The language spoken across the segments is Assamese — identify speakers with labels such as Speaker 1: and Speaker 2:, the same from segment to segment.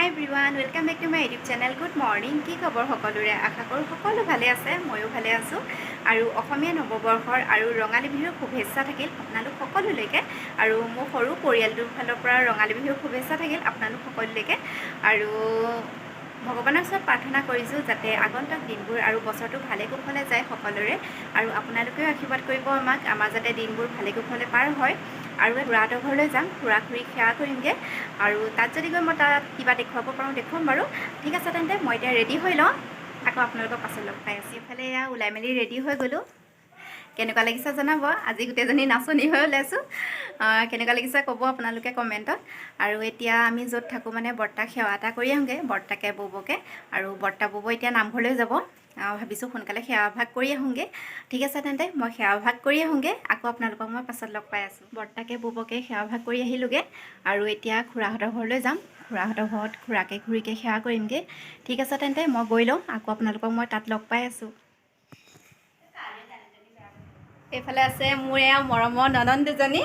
Speaker 1: Everyone welcome back to my YouTube channel good morning কি খবৰ সকলোৰে আশা কৰোঁ সকলো ভালে আছে ময়ো ভালে আছোঁ আৰু অসমীয়া নৱবৰ্ষৰ আৰু ৰঙালী বিহুৰ শুভেচ্ছা থাকিল আপোনালোক সকলোলৈকে আৰু মোৰ সৰু পৰিয়ালটোৰ ফালৰ পৰা ৰঙালী বিহুৰ শুভেচ্ছা থাকিল আপোনালোক সকলোলৈকে আৰু ভগৱানৰ ওচৰত প্ৰাৰ্থনা কৰিছোঁ যাতে আগন্তুক দিনবোৰ আৰু বছৰটো ভালে কুশলে যায় সকলোৰে আৰু আপোনালোকেও আশীৰ্বাদ কৰিব আমাৰ যাতে দিনবোৰ ভালে কুশলে পাৰ হয় আৰু খুৰাহঁতৰ ঘৰলৈ যাম খুৰা খুৰীক সেৱা কৰিমগৈ আৰু তাত যদি গৈ মই তাত কিবা দেখুৱাব পাৰোঁ দেখুৱাম বাৰু ঠিক আছে তেন্তে মই এতিয়া ৰেডি হৈ লওঁ আকৌ আপোনালোকক পাছত লগ পাই আছোঁ ইফালে এয়া ওলাই মেলি ৰেডি হৈ গ'লোঁ কেনেকুৱা লাগিছে জনাব আজি গোটেইজনী নাচনী হৈ ওলাইছোঁ কেনেকুৱা লাগিছে ক'ব আপোনালোকে কমেণ্টত আৰু এতিয়া আমি য'ত থাকোঁ মানে বৰ্তাক সেৱা এটা কৰি আহোঁগৈ বৰ্তাকে বৌবকে আৰু বৰ্তা বৌব এতিয়া নামঘৰলৈ যাব ভাবিছোঁ সোনকালে সেৱা ভাগ কৰি আহোঁগৈ ঠিক আছে তেন্তে মই সেৱা ভাগ কৰি আহোঁগৈ আকৌ আপোনালোকক মই পাছত লগ পাই আছোঁ বৰ্তাকে বৌবকে সেৱা ভাগ কৰি আহিলোঁগৈ আৰু এতিয়া খুৰাহঁতৰ ঘৰলৈ যাম খুৰাহঁতৰ ঘৰত খুৰাকে খুৰীকে সেৱা কৰিমগৈ ঠিক আছে তেন্তে মই গৈ লওঁ আকৌ আপোনালোকক মই তাত লগ পাই আছোঁ এইফালে আছে মোৰ এয়া মৰমৰ ননন দুজনী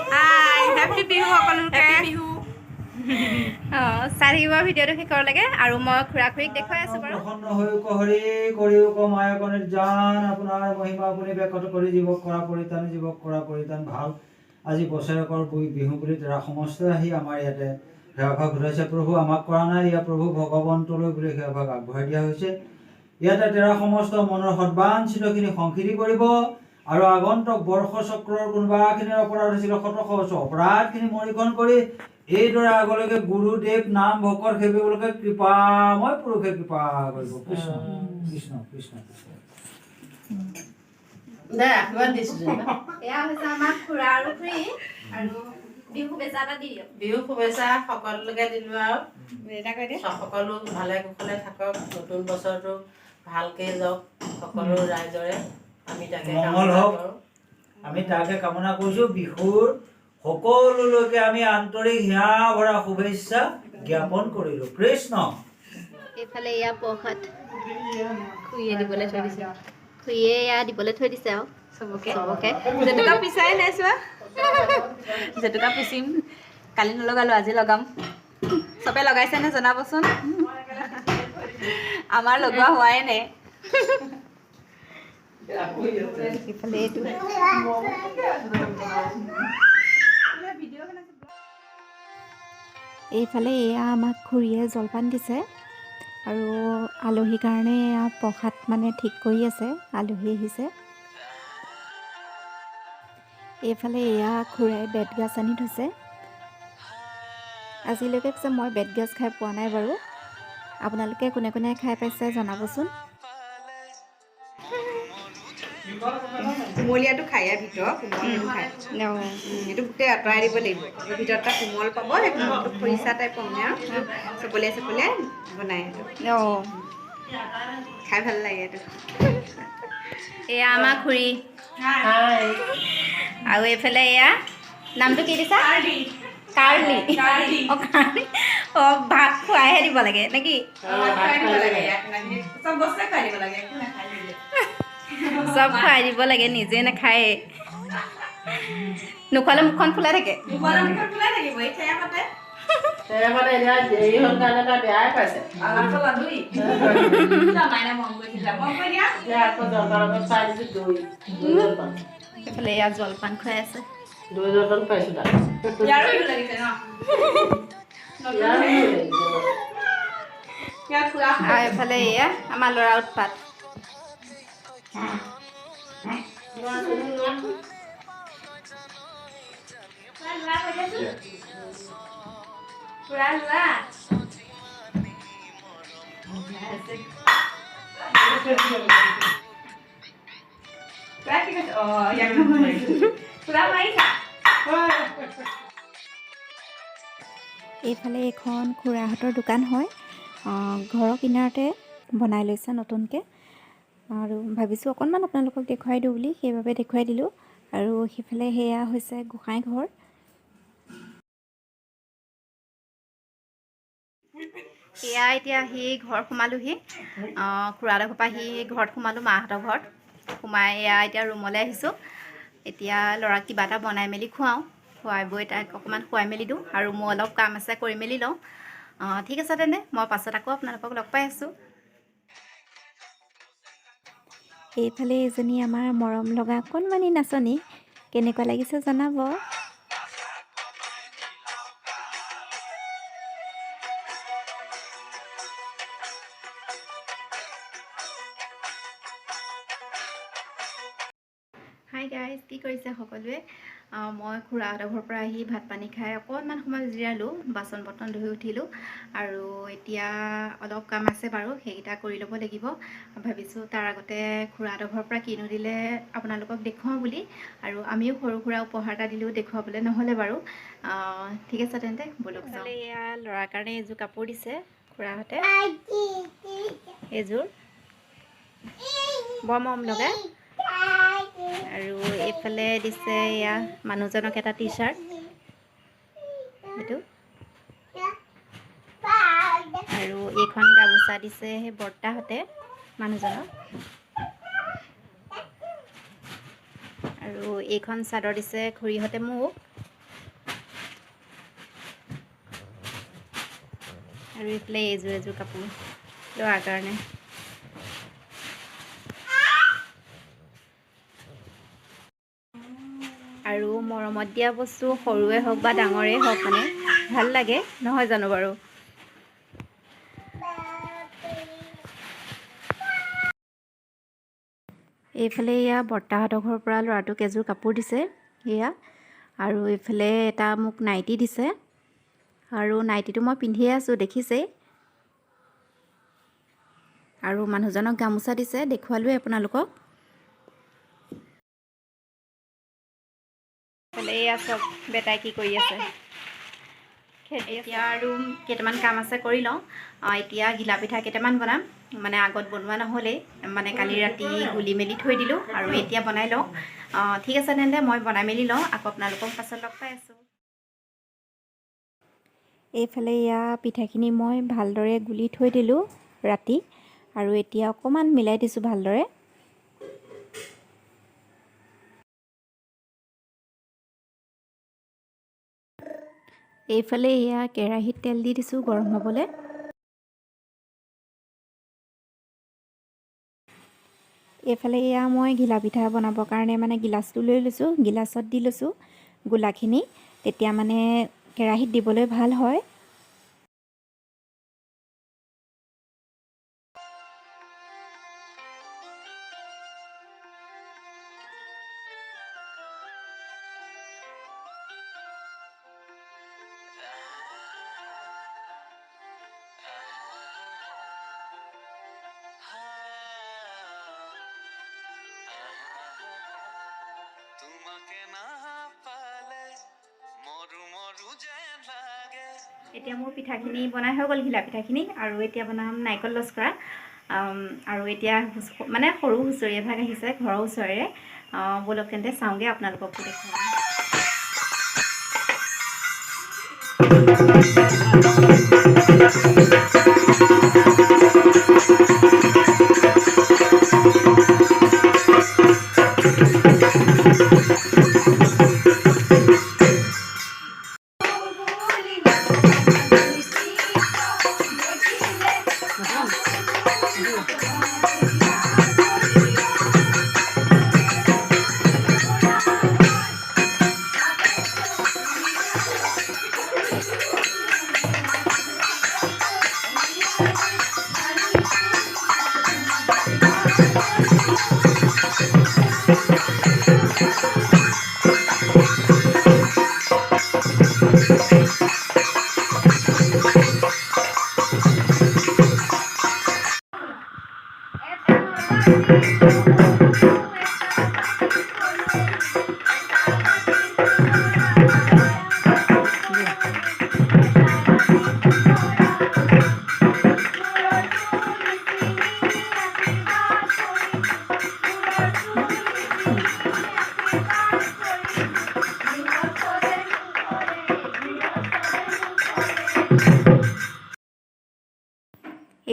Speaker 2: হেপী বিহু সকলোকে বিহু
Speaker 1: চাই থাকিব ভিডিঅ'টো শেষলৈকে আৰু মই খুৰা খুৰীক দেখুৱাই আছোঁ বাৰু
Speaker 3: প্ৰসন্ন হৈ হৰি কৰিও মায়াক নিৰ্যান আপোনাৰ মহিমা আপুনি ব্যাখ্যাত কৰি জীৱক কৰা পৰিত্ৰাণ জীৱক কৰা পৰিত্ৰাণ ভাল আজি বছৰেকৰ বিহু বুলি তেৰা সমস্ত আহি আমাৰ ইয়াতে সেৱাভাগ ঘূৰাইছে প্ৰভু আমাক কৰা নাই ইয়াত প্ৰভু ভগৱন্তলৈ বুলি সেৱাভাগ আগবঢ়াই দিয়া হৈছে ইয়াতে তেৰা সমস্ত মনৰ সদ্বাঞ্ছিতখিনি সংশিধি কৰিব আৰু আগন্তুক বৰ্ষ চক্ৰৰ কোনোবাখিনিৰ অপৰাধ হৈছিল শত সহস্ৰ অপৰাধখিনি মৰিখন কৰি এইদৰে আগলৈকে গুৰুদেৱ নাম ভকত সেৱিবলৈকে কৃপাময় পুৰুষে কৃপা কৰিব কৃষ্ণ কৃষ্ণ কৃষ্ণ কৃষ্ণ
Speaker 1: এয়া হৈছে আমাৰ খুৰা আৰু খুৰী আৰু বিহু শুভেচ্ছা এটা দি দিয়ক
Speaker 2: বিহু শুভেচ্ছা সকলোকে দিলোঁ আৰু সকলো ভালে কুশলে থাকক নতুন বছৰটো ভালকৈ যাওক সকলো ৰাইজৰে আমি তাকে
Speaker 3: মংগল হওক আমি তাকে কামনা কৰিছোঁ বিহুৰ সকলোলৈকে আমি আন্তৰিক হিয়া ভৰা শুভেচ্ছা জ্ঞাপন কৰিলোঁ কৃষ্ণ
Speaker 1: এইফালে এয়া প্ৰসাদ খুৰীয়ে দিবলৈ থৈ দিছে খুৰীয়ে এয়া দিবলৈ থৈ দিছে আৰু চবকে
Speaker 2: জেতুকা পিচাই নাই চোৱা জেতুকা পিচিম কালি নলগালোঁ আজি লগাম চবে লগাইছেনে জনাবচোন আমাৰ লগোৱা হোৱাই নাই
Speaker 1: ইফালে এইটো এইফালে এয়া আমাক খুৰীয়ে জলপান দিছে আৰু আলহীৰ কাৰণে এয়া প্ৰসাদ মানে ঠিক কৰি আছে আলহী আহিছে এইফালে এয়া খুৰাই বেতগাজ আনি থৈছে আজিলৈকে পিছে মই বেতগাজ খাই পোৱা নাই বাৰু আপোনালোকে কোনে কোনে খাই পাইছে জনাবচোন
Speaker 2: কুমলীয়াটো খাই ইয়াৰ ভিতৰত কোমলটো খায় এইটো গোটেই আঁতৰাই দিব লাগিব ভিতৰত এটা কোমল পাব সেই কোমলটো খৰিচা টাইপ পামনে আৰু চপলীয়া চপলীয়া বনাই সেইটো খাই ভাল লাগে এইটো
Speaker 1: এয়া আমাৰ খুৰী আৰু এইফালে এয়া নামটো কি দিছা কাৰ্লি ভাত খুৱাইহে দিব লাগে নেকি
Speaker 2: চব বস্তুৱে খুৱাই দিব লাগে
Speaker 1: চব খুৱাই দিব লাগে নিজে নাখায়ে নোখোৱালে মুখখন ফুলাই থাকে এইফালে এয়া জলপান খুৱাই আছে আৰু এইফালে এয়া আমাৰ ল'ৰা উৎপাত এইফালে এখন খুৰাহঁতৰ দোকান হয় ঘৰৰ কিনাৰতে বনাই লৈছে নতুনকৈ আৰু ভাবিছোঁ অকণমান আপোনালোকক দেখুৱাই দিওঁ বুলি সেইবাবে দেখুৱাই দিলোঁ আৰু সেইফালে সেয়া হৈছে গোসাঁই ঘৰ এয়া এতিয়া আহি ঘৰত সোমালোহি খুৰাহঁতৰ ঘৰৰ পৰা আহি ঘৰত সোমালোঁ মাহঁতৰ ঘৰত সোমাই এয়া এতিয়া ৰুমলৈ আহিছোঁ এতিয়া ল'ৰাক কিবা এটা বনাই মেলি খুৱাওঁ খুৱাই বৈ তাক অকণমান খুৱাই মেলি দিওঁ আৰু মোৰ অলপ কাম আছে কৰি মেলি লওঁ ঠিক আছে তেন্তে মই পাছত আকৌ আপোনালোকক লগ পাই আছোঁ।
Speaker 4: এইফালে এজনী আমাৰ মৰম লগা অকণমানি নাচনী, কেনেকুৱা লাগিছে জনাব।
Speaker 1: হাই গাইজ, কি কৰিছে সকলোৱে? মই খুৰাহঁতৰ ঘৰৰ পৰা আহি ভাত পানী খাই অকণমান সময় জিৰালোঁ, বাচন বৰ্তন ধুই উঠিলোঁ আৰু এতিয়া অলপ কাম আছে বাৰু, সেইকেইটা কৰি ল'ব লাগিব। ভাবিছোঁ তাৰ আগতে খুৰাহঁতৰ ঘৰৰ পৰা কিনো দিলে আপোনালোকক দেখুৱাওঁ বুলি, আৰু আমিও সৰু সুৰা উপহাৰ এটা দিলেও দেখুৱাবলৈ নহ'লে বাৰু। ঠিক আছে তেন্তে ব'লক যাওঁ। এয়া ল'ৰাৰ কাৰণে এযোৰ কাপোৰ দিছে খুৰাহঁতে, এইযোৰ বৰ মৰম লগা। আৰু এইফালে দিছে এয়া মানুহজনক এটা টি চাৰ্ট, সেইটো আৰু এইখন গামোচা দিছে সেই বৰ্তাহঁতে মানুহজনক, আৰু এইখন চাদৰ দিছে খুৰীহঁতে মোক, আৰু এইফালে এযোৰ কাপোৰ ল'ৰাৰ কাৰণে। আৰু মৰমত দিয়া বস্তু সৰুৱে হওক বা ডাঙৰেই হওক মানে ভাল লাগে, নহয় জানো বাৰু? এইফালে এয়া বৰ্তাহঁতৰ ঘৰৰ পৰা ল'ৰাটোক এযোৰ কাপোৰ দিছে এয়া, আৰু এইফালে এটা মোক নাইটি দিছে, আৰু নাইটিটো মই পিন্ধিয়ে আছোঁ দেখিছেই, আৰু মানুহজনক গামোচা দিছে, দেখুৱালোৱে আপোনালোকক। এয়া চব বেটাই কি কৰি আছে, এতিয়া আৰু কেইটামান কাম আছে কৰি লওঁ। এতিয়া ঘিলা পিঠা কেইটামান বনাম, মানে আগত বনোৱা নহ'লেই, মানে কালি ৰাতি গুলি মেলি থৈ দিলোঁ, আৰু এতিয়া বনাই লওঁ। ঠিক আছে তেন্তে মই বনাই মেলি লওঁ, আকৌ আপোনালোকক পাছত লগ পাই আছোঁ।
Speaker 4: এইফালে এয়া পিঠাখিনি মই ভালদৰে গুলি থৈ দিলোঁ ৰাতি, আৰু এতিয়া অকণমান মিলাই দিছোঁ ভালদৰে। এইফালে এয়া কেৰাহীত তেল দি দিছোঁ গৰম হ'বলৈ। এইফালে এয়া মই ঘিলা পিঠা বনাবৰ কাৰণে মানে গিলাচটো লৈ লৈছোঁ, গিলাচত দি লৈছোঁ গোলাখিনি, তেতিয়া মানে কেৰাহীত দিবলৈ ভাল হয়।
Speaker 1: এতিয়া মোৰ পিঠাখিনি বনাই হৈ গ'ল, ঘিলা পিঠাখিনি, আৰু এতিয়া বনাম নাৰিকল লস্কৰা। আৰু এতিয়া মানে সৰু হুঁচৰি এভাগ আহিছে ঘৰৰ ওচৰৰে, ব'লক তেন্তে চাওঁগৈ, আপোনালোককো দেখুৱাম।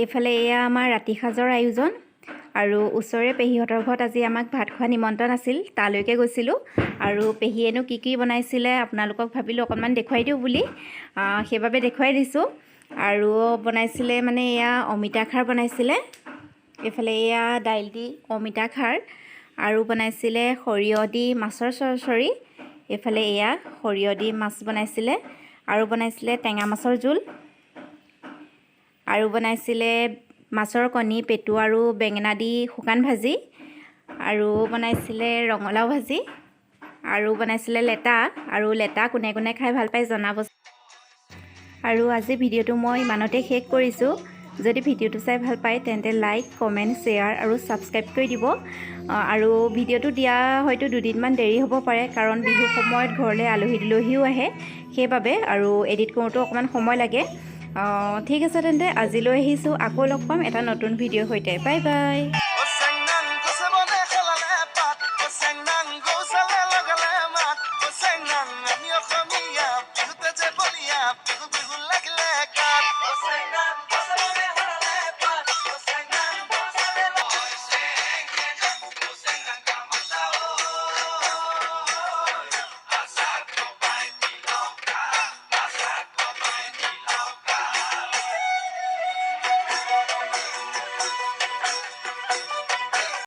Speaker 1: এইফালে এয়া আমাৰ ৰাতি সাঁজৰ আয়োজন, আৰু ওচৰৰে পেহীহঁতৰ ঘৰত আজি আমাক ভাত খোৱা নিমন্ত্ৰণ আছিল, তালৈকে গৈছিলোঁ। আৰু পেহীয়েনো কি কি বনাইছিলে আপোনালোকক ভাবিলোঁ অকণমান দেখুৱাই দিওঁ বুলি, সেইবাবে দেখুৱাই দিছোঁ। আৰু বনাইছিলে মানে এয়া অমিতা খাৰ বনাইছিলে, এইফালে এয়া দাইল দি অমিতা খাৰ, আৰু বনাইছিলে সৰিয়হ দি মাছৰ চৰচৰি, এইফালে এয়া সৰিয়হ দি মাছ বনাইছিলে, আৰু বনাইছিলে টেঙা মাছৰ জোল, আৰু বনাইছিলে মাছৰ কণী, পেটু আৰু বেঙেনা দি শুকান ভাজি, আৰু বনাইছিলে ৰঙালাও ভাজি, আৰু বনাইছিলে লেটা, আৰু লেটা কোনে কোনে খাই ভাল পায় জনাব। আৰু আজি ভিডিঅ'টো মই ইমানতে শেষ কৰিছোঁ। যদি ভিডিঅ'টো চাই ভাল পায় তেন্তে লাইক, কমেণ্ট, শ্বেয়াৰ আৰু ছাবস্ক্ৰাইব কৰি দিব। আৰু ভিডিঅ'টো দিয়া হয়তো দুদিনমান দেৰি হ'ব পাৰে, কাৰণ বিহু সময়ত ঘৰলৈ আলহী দুলহীও আহে, সেইবাবে আৰু এডিট কৰোঁতেও অকণমান সময় লাগে। ঠিক আছে তেন্তে আজিলৈ আহিছোঁ, আকৌ লগ পাম এটা নতুন ভিডিঅ'ৰ সৈতে। Bye bye.